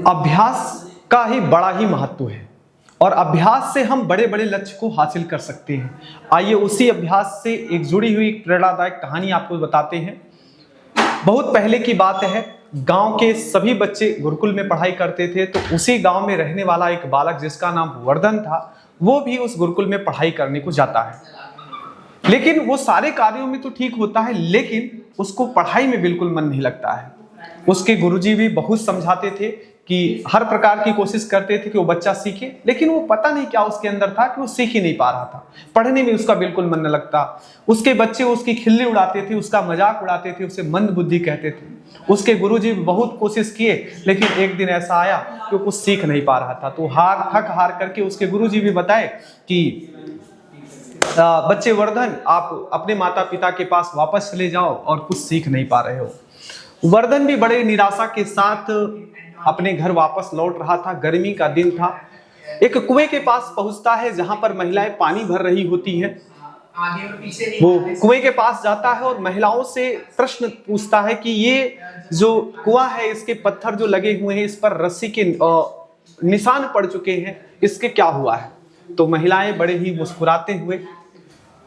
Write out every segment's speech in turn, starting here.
अभ्यास का ही बड़ा ही महत्व है और अभ्यास से हम बड़े बड़े लक्ष्य को हासिल कर सकते हैं। आइए उसी अभ्यास से एक जुड़ी हुई प्रेरणादायक कहानी आपको बताते हैं। बहुत पहले की बात है, गांव के सभी बच्चे गुरुकुल में पढ़ाई करते थे। तो उसी गांव में रहने वाला एक बालक जिसका नाम वर्धन था, वो भी उस गुरुकुल में पढ़ाई करने को जाता है। लेकिन वो सारे कार्यों में तो ठीक होता है, लेकिन उसको पढ़ाई में बिल्कुल मन नहीं लगता है। उसके गुरुजी भी बहुत समझाते थे कि हर प्रकार की कोशिश करते थे कि वो बच्चा सीखे, लेकिन वो पता नहीं क्या उसके अंदर था कि वो सीख ही नहीं पा रहा था। पढ़ने में उसका बिल्कुल मन न लगता। उसके बच्चे उसकी खिल्ली उड़ाते थे, उसका मजाक उड़ाते थे, उसे मंद बुद्धि कहते थे। उसके गुरुजी बहुत कोशिश किए, लेकिन एक दिन ऐसा आया कि वो कुछ सीख नहीं पा रहा था। तो हार करके उसके गुरुजी भी बताए कि बच्चे वर्धन, आप अपने माता पिता के पास वापस चले जाओ और कुछ सीख नहीं पा रहे हो। वर्धन भी बड़े निराशा के साथ अपने घर वापस लौट रहा था। गर्मी का दिन था। एक कुएं के पास पहुंचता है जहां पर महिलाएं पानी भर रही होती हैं। वो कुएं के पास जाता है और महिलाओं से प्रश्न पूछता है कि ये जो कुआं है, इसके पत्थर जो लगे हुए हैं, इस पर रस्सी के निशान पड़ चुके हैं, इसके क्या हुआ है? तो महिलाएं बड़े ही मुस्कुराते हुए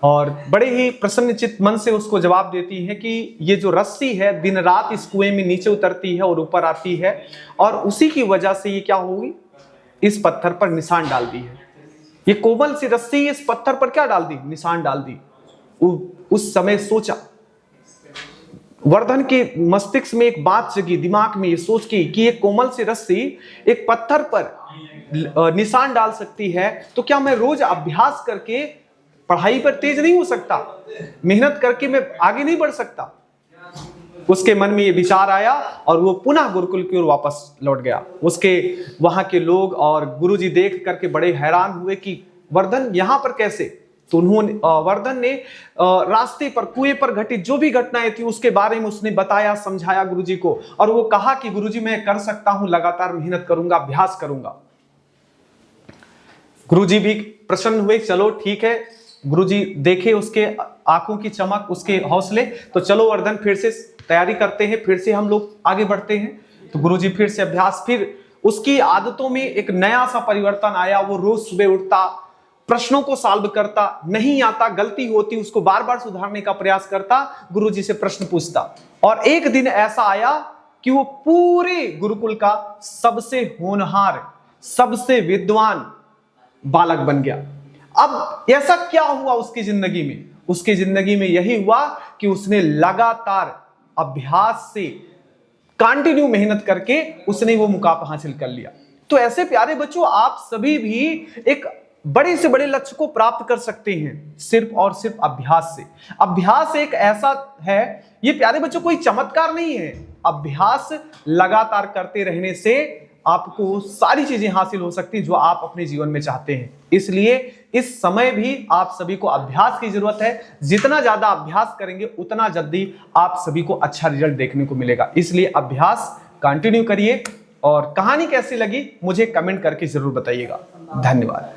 और बड़े ही प्रसन्नचित्त मन से उसको जवाब देती है कि ये जो रस्सी है दिन रात इस कुएं में नीचे उतरती है और ऊपर आती है, और उसी की वजह से ये क्या होगी, इस पत्थर पर निशान डाल दी है। ये कोमल सी रस्सी इस पत्थर पर क्या डाल दी? निशान डाल दी। उस समय सोचा, वर्धन के मस्तिष्क में एक बात जगी, दिमाग में ये सोच की कि ये कोमल सी रस्सी एक पत्थर पर निशान डाल सकती है, तो क्या मैं रोज अभ्यास करके पढ़ाई पर तेज नहीं हो सकता? मेहनत करके मैं आगे नहीं बढ़ सकता? उसके मन में ये विचार आया और वो पुनः गुरुकुल की ओर वापस लौट गया। उसके वहां के लोग और गुरुजी देख करके बड़े हैरान हुए कि वर्धन यहाँ पर कैसे? तो उन्होंने वर्धन ने रास्ते पर कुएं पर घटित जो भी घटनाएं थी उसके बारे में उसने बताया, समझाया गुरुजी को, और वो कहा कि गुरुजी मैं कर सकता हूं, लगातार मेहनत करूंगा, अभ्यास करूंगा। गुरुजी भी प्रसन्न हुए। चलो ठीक है, गुरुजी देखे उसके आंखों की चमक, उसके हौसले, तो चलो वर्धन फिर से तैयारी करते हैं, फिर से हम लोग आगे बढ़ते हैं। तो गुरुजी फिर से अभ्यास, फिर उसकी आदतों में एक नया सा परिवर्तन आया। वो रोज सुबह उठता, प्रश्नों को सॉल्व करता, नहीं आता, गलती होती, उसको बार बार सुधारने का प्रयास करता, गुरुजी से प्रश्न पूछता। और एक दिन ऐसा आया कि वो पूरे गुरुकुल का सबसे होनहार, सबसे विद्वान बालक बन गया। अब ऐसा क्या हुआ उसकी जिंदगी में? उसकी जिंदगी में यही हुआ कि उसने लगातार अभ्यास से कंटिन्यू मेहनत करके उसने वो मुकाम हासिल कर लिया। तो ऐसे प्यारे बच्चों, आप सभी भी एक बड़े से बड़े लक्ष्य को प्राप्त कर सकते हैं सिर्फ और सिर्फ अभ्यास से। अभ्यास एक ऐसा है, ये प्यारे बच्चों कोई चमत्कार नहीं है। अभ्यास लगातार करते रहने से आपको सारी चीजें हासिल हो सकती हैं जो आप अपने जीवन में चाहते हैं। इसलिए इस समय भी आप सभी को अभ्यास की जरूरत है। जितना ज्यादा अभ्यास करेंगे उतना जल्दी आप सभी को अच्छा रिजल्ट देखने को मिलेगा। इसलिए अभ्यास कंटिन्यू करिए। और कहानी कैसी लगी मुझे कमेंट करके जरूर बताइएगा। धन्यवाद।